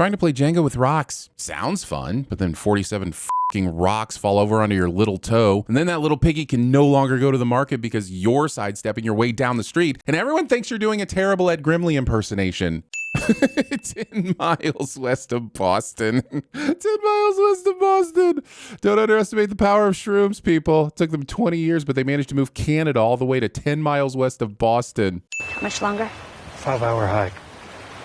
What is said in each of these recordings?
Trying to play Jenga with rocks. Sounds fun, but then 47 f***ing rocks fall over onto your little toe, and then that little piggy can no longer go to the market because you're sidestepping your way down the street, and everyone thinks you're doing a terrible Ed Grimley impersonation. 10 miles west of Boston. 10 miles west of Boston. Don't underestimate the power of shrooms, people. It took them 20 years, but they managed to move Canada all the way to 10 miles west of Boston. How much longer? 5-hour hike.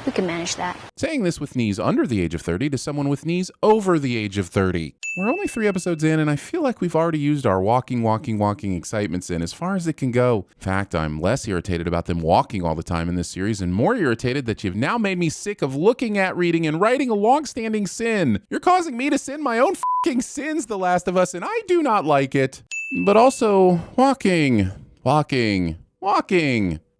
We can manage that. Saying this with knees under the age of 30 to someone with knees over the age of 30. We're only 3 episodes in, and I feel like we've already used our walking excitements in as far as it can go. In fact, I'm less irritated about them walking all the time in this series and more irritated that you've now made me sick of looking at, reading, and writing a long-standing sin. You're causing me to sin my own f***ing sins, The Last of Us, and I do not like it. But also, walking.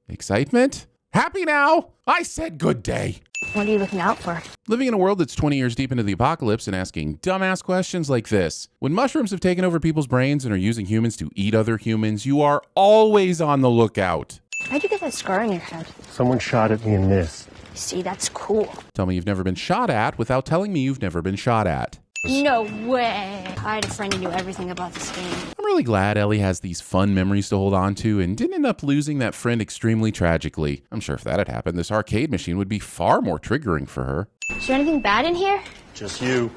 Excitement? Happy now? I said good day. What are you looking out for? Living in a world that's 20 years deep into the apocalypse and asking dumbass questions like this. When mushrooms have taken over people's brains and are using humans to eat other humans, you are always on the lookout. How'd you get that scar on your head? Someone shot at me and missed. See, that's cool. Tell me you've never been shot at without telling me you've never been shot at. No way. I had a friend who knew everything about this game. I'm really glad Ellie has these fun memories to hold on to and didn't end up losing that friend extremely tragically. I'm sure if that had happened, this arcade machine would be far more triggering for her. Is there anything bad in here? Just you.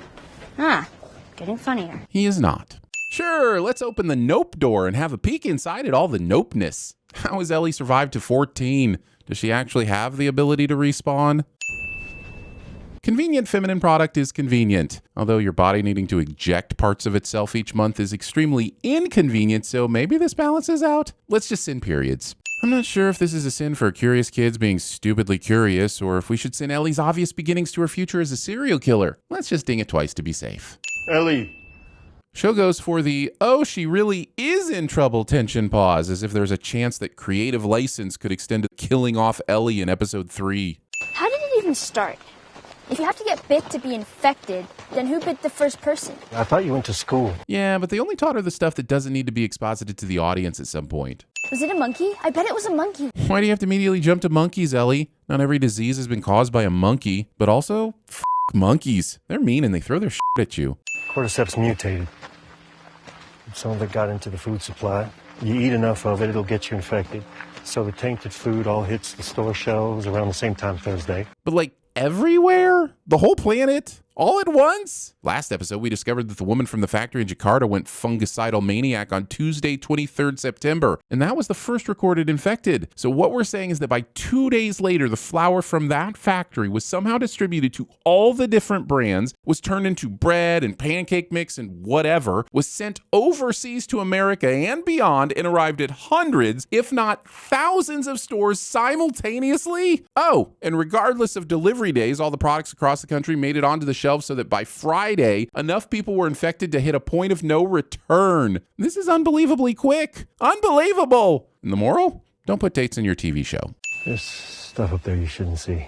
Getting funnier. He is not. Sure, let's open the nope door and have a peek inside at all the nopeness. How has Ellie survived to 14? Does she actually have the ability to respawn? Convenient feminine product is convenient, although your body needing to eject parts of itself each month is extremely inconvenient, so maybe this balances out? Let's just sin periods. I'm not sure if this is a sin for curious kids being stupidly curious, or if we should sin Ellie's obvious beginnings to her future as a serial killer. Let's just ding it twice to be safe. Ellie. Show goes for the, oh, she really is in trouble tension pause, as if there's a chance that creative license could extend to killing off Ellie in episode 3. How did it even start? If you have to get bit to be infected, then who bit the first person? I thought you went to school. Yeah, but they only taught her the stuff that doesn't need to be exposited to the audience at some point. Was it a monkey? I bet it was a monkey. Why do you have to immediately jump to monkeys, Ellie? Not every disease has been caused by a monkey, but also, monkeys. They're mean and they throw their shit at you. Cordyceps mutated. Some of it got into the food supply. You eat enough of it, it'll get you infected. So the tainted food all hits the store shelves around the same time Thursday. But like, everywhere? The whole planet? All at once? Last episode, we discovered that the woman from the factory in Jakarta went fungicidal maniac on Tuesday, 23rd September, and that was the first recorded infected. So what we're saying is that by 2 days later, the flour from that factory was somehow distributed to all the different brands, was turned into bread and pancake mix and whatever, was sent overseas to America and beyond, and arrived at hundreds, if not thousands of stores simultaneously? Oh, and regardless of delivery days, all the products across the country made it onto the shelf so that by Friday, enough people were infected to hit a point of no return. This is unbelievably quick. Unbelievable. And the moral? Don't put dates in your TV show. There's stuff up there you shouldn't see.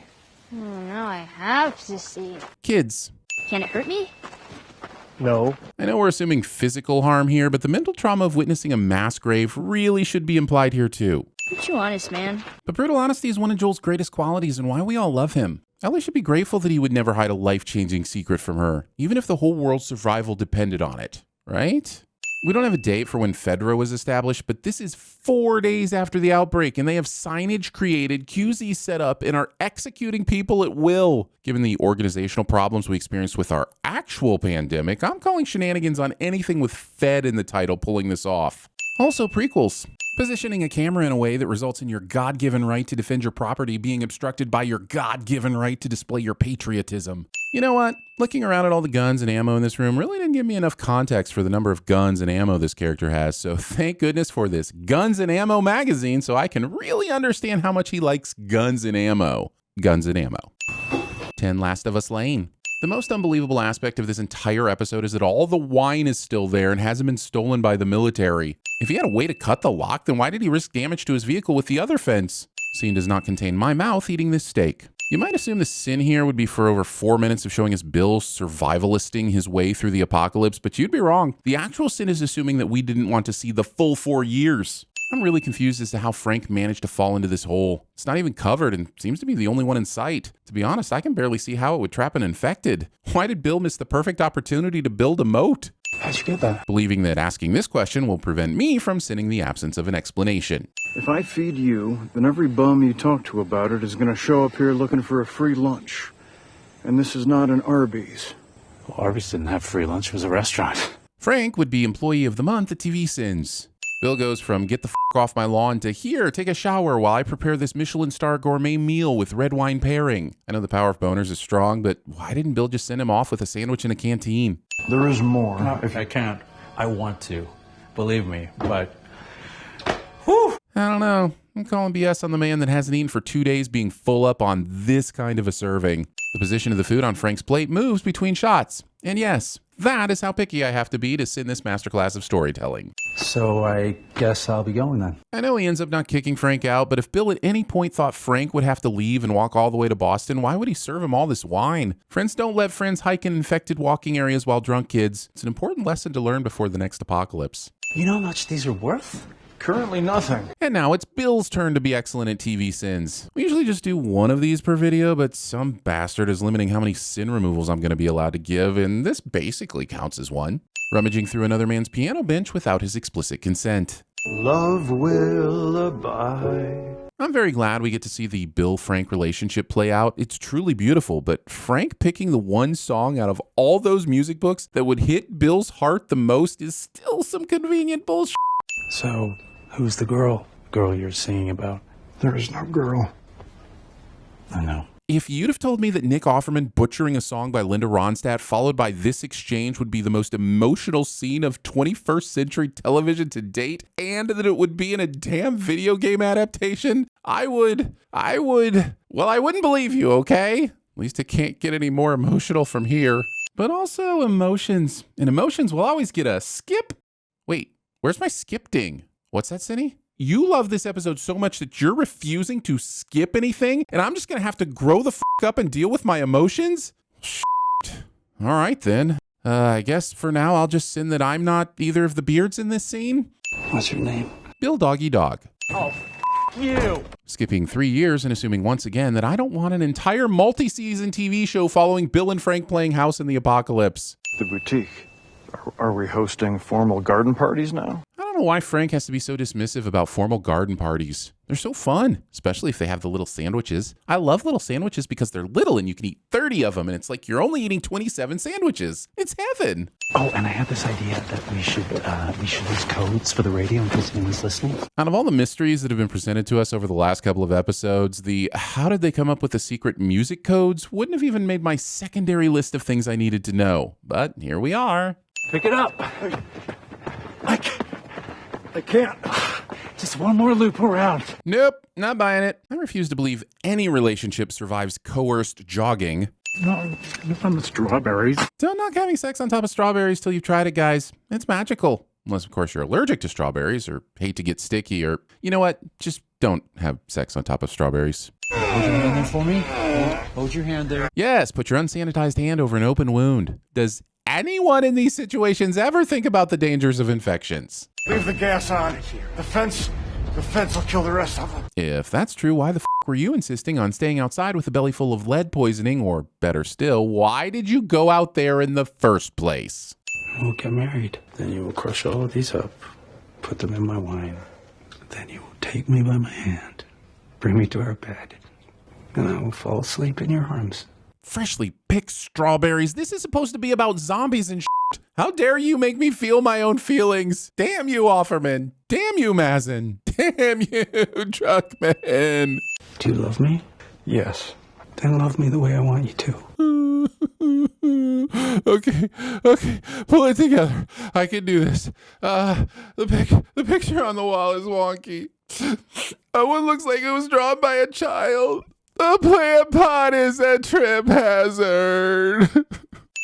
Oh, now I have to see. Kids. Can it hurt me? No. I know we're assuming physical harm here, but the mental trauma of witnessing a mass grave really should be implied here too. Aren't you honest, man? But brutal honesty is one of Joel's greatest qualities and why we all love him. Ellie should be grateful that he would never hide a life-changing secret from her, even if the whole world's survival depended on it, right? We don't have a date for when Fedra was established, but this is 4 days after the outbreak, and they have signage created, QZ set up, and are executing people at will. Given the organizational problems we experienced with our actual pandemic, I'm calling shenanigans on anything with Fed in the title pulling this off. Also, prequels. Positioning a camera in a way that results in your God-given right to defend your property being obstructed by your God-given right to display your patriotism. You know what? Looking around at all the guns and ammo in this room really didn't give me enough context for the number of guns and ammo this character has, so thank goodness for this Guns and Ammo magazine so I can really understand how much he likes guns and ammo. Guns and ammo. 10 Last of Us Lane. The most unbelievable aspect of this entire episode is that all the wine is still there and hasn't been stolen by the military. If he had a way to cut the lock, then why did he risk damage to his vehicle with the other fence? Scene does not contain my mouth eating this steak. You might assume the sin here would be for over 4 minutes of showing us Bill survivalisting his way through the apocalypse, but you'd be wrong. The actual sin is assuming that we didn't want to see the full 4 years. I'm really confused as to how Frank managed to fall into this hole. It's not even covered and seems to be the only one in sight. To be honest, I can barely see how it would trap an infected. Why did Bill miss the perfect opportunity to build a moat? How'd you get that? Believing that asking this question will prevent me from sinning the absence of an explanation. If I feed you, then every bum you talk to about it is going to show up here looking for a free lunch. And this is not an Arby's. Well, Arby's didn't have free lunch. It was a restaurant. Frank would be Employee of the Month at TVSins. Bill goes from get the f*** off my lawn to here, take a shower while I prepare this Michelin star gourmet meal with red wine pairing. I know the power of boners is strong, but why didn't Bill just send him off with a sandwich in a canteen? There is more. No, if I can't. I want to. Believe me, but... I don't know. I'm calling BS on the man that hasn't eaten for 2 days being full up on this kind of a serving. The position of the food on Frank's plate moves between shots. And yes, that is how picky I have to be to sin this masterclass of storytelling. So I guess I'll be going then. I know he ends up not kicking Frank out, but if Bill at any point thought Frank would have to leave and walk all the way to Boston, why would he serve him all this wine? Friends don't let friends hike in infected walking areas while drunk, kids. It's an important lesson to learn before the next apocalypse. You know how much these are worth? Currently nothing. And now it's Bill's turn to be excellent at TVSins. We usually just do one of these per video, but some bastard is limiting how many sin removals I'm going to be allowed to give, and this basically counts as one. Rummaging through another man's piano bench without his explicit consent. Love will abide. I'm very glad we get to see the Bill-Frank relationship play out. It's truly beautiful, but Frank picking the one song out of all those music books that would hit Bill's heart the most is still some convenient bullshit. So, who's the girl? Girl you're singing about? There is no girl. I know. If you'd have told me that Nick Offerman butchering a song by Linda Ronstadt followed by this exchange would be the most emotional scene of 21st century television to date, and that it would be in a damn video game adaptation, I wouldn't believe you, okay? At least it can't get any more emotional from here. But also emotions. And emotions will always get a skip. Wait, where's my skip ding? What's that, Cindy? You love this episode so much that you're refusing to skip anything, and I'm just going to have to grow the f*** up and deal with my emotions? Shit. All right, then. I guess for now I'll just sin that I'm not either of the beards in this scene. What's your name? Bill Doggy Dog. Oh, you. Skipping 3 years and assuming once again that I don't want an entire multi-season TV show following Bill and Frank playing House in the Apocalypse. The boutique. Are we hosting formal garden parties now? I don't know why Frank has to be so dismissive about formal garden parties. They're so fun, especially if they have the little sandwiches. I love little sandwiches because they're little and you can eat 30 of them, and it's like you're only eating 27 sandwiches. It's heaven. Oh, and I had this idea that we should use codes for the radio in case anyone's listening. Out of all the mysteries that have been presented to us over the last couple of episodes, the how did they come up with the secret music codes wouldn't have even made my secondary list of things I needed to know. But here we are. Pick it up. I can't. Just one more loop around. Nope, not buying it. I refuse to believe any relationship survives coerced jogging. No, on the strawberries. Don't knock having sex on top of strawberries till you've tried it, guys. It's magical. Unless, of course, you're allergic to strawberries or hate to get sticky or, you know what? Just don't have sex on top of strawberries. Hold your hand there for me. Hold your hand there. Yes, put your unsanitized hand over an open wound. Does anyone in these situations ever think about the dangers of infections? Leave the gas on. The fence will kill the rest of them. If that's true, why the f*** were you insisting on staying outside with a belly full of lead poisoning? Or better still, why did you go out there in the first place? We'll get married. Then you will crush all of these up, put them in my wine. Then you will take me by my hand, bring me to our bed, and I will fall asleep in your arms. Freshly picked strawberries. This is supposed to be about zombies and shit. How dare you make me feel my own feelings? Damn you, Offerman. Damn you, Mazin. Damn you, Truckman. Do you love me? Yes. Then love me the way I want you to. Okay, pull it together. I can do this. The picture on the wall is wonky. One looks like it was drawn by a child. The plant pot is a trip hazard.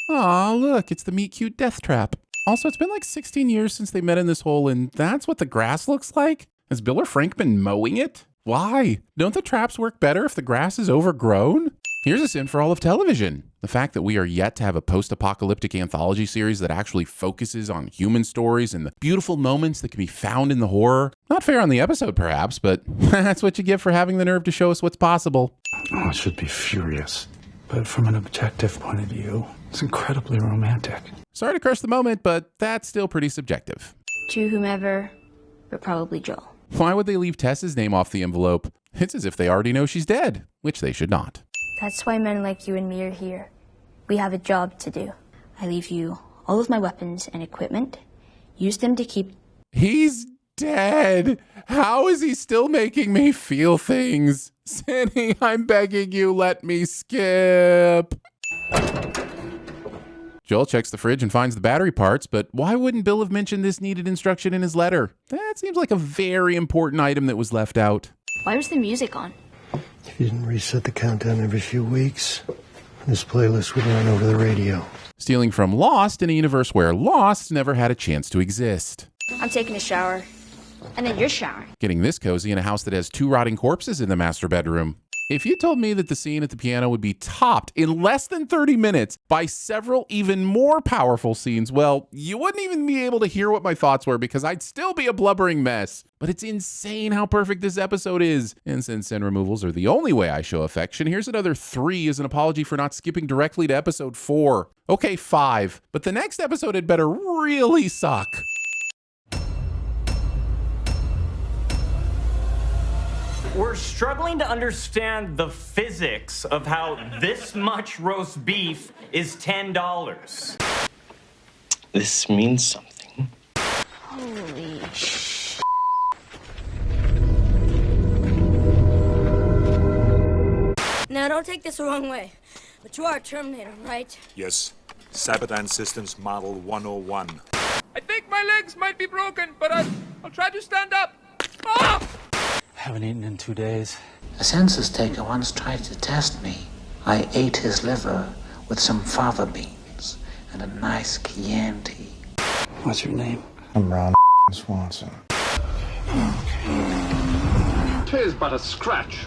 Aw, look, it's the meet cute death trap. Also, it's been like 16 years since they met in this hole, and that's what the grass looks like? Has Bill or Frank been mowing it? Why? Don't the traps work better if the grass is overgrown? Here's a sin for all of television. The fact that we are yet to have a post-apocalyptic anthology series that actually focuses on human stories and the beautiful moments that can be found in the horror. Not fair on the episode, perhaps, but that's what you get for having the nerve to show us what's possible. Oh, I should be furious. But from an objective point of view, it's incredibly romantic. Sorry to crush the moment, but that's still pretty subjective. To whomever, but probably Joel. Why would they leave Tess's name off the envelope? It's as if they already know she's dead, which they should not. That's why men like you and me are here. We have a job to do. I leave you all of my weapons and equipment. Use them to keep... He's dead. How is he still making me feel things? Sandy, I'm begging you, let me skip. Joel checks the fridge and finds the battery parts, but why wouldn't Bill have mentioned this needed instruction in his letter? That seems like a very important item that was left out. Why was the music on? If you didn't reset the countdown every few weeks, this playlist would run over the radio. Stealing from Lost in a universe where Lost never had a chance to exist. I'm taking a shower. And then you're showering. Getting this cozy in a house that has 2 rotting corpses in the master bedroom. If you told me that the scene at the piano would be topped in less than 30 minutes by several even more powerful scenes, well, you wouldn't even be able to hear what my thoughts were because I'd still be a blubbering mess. But it's insane how perfect this episode is. And since sin removals are the only way I show affection, here's another 3 as an apology for not skipping directly to episode 4. Okay, 5. But the next episode had better really suck. We're struggling to understand the physics of how this much roast beef is $10. This means something. Holy sh... Now, don't take this the wrong way, but you are a Terminator, right? Yes. Sabadan Systems Model 101. I think my legs might be broken, but I'll try to stand up. Ah! Haven't eaten in 2 days. A census taker once tried to test me. I ate his liver with some fava beans and a nice Chianti. What's your name? I'm Ron Swanson. "'Tis but a scratch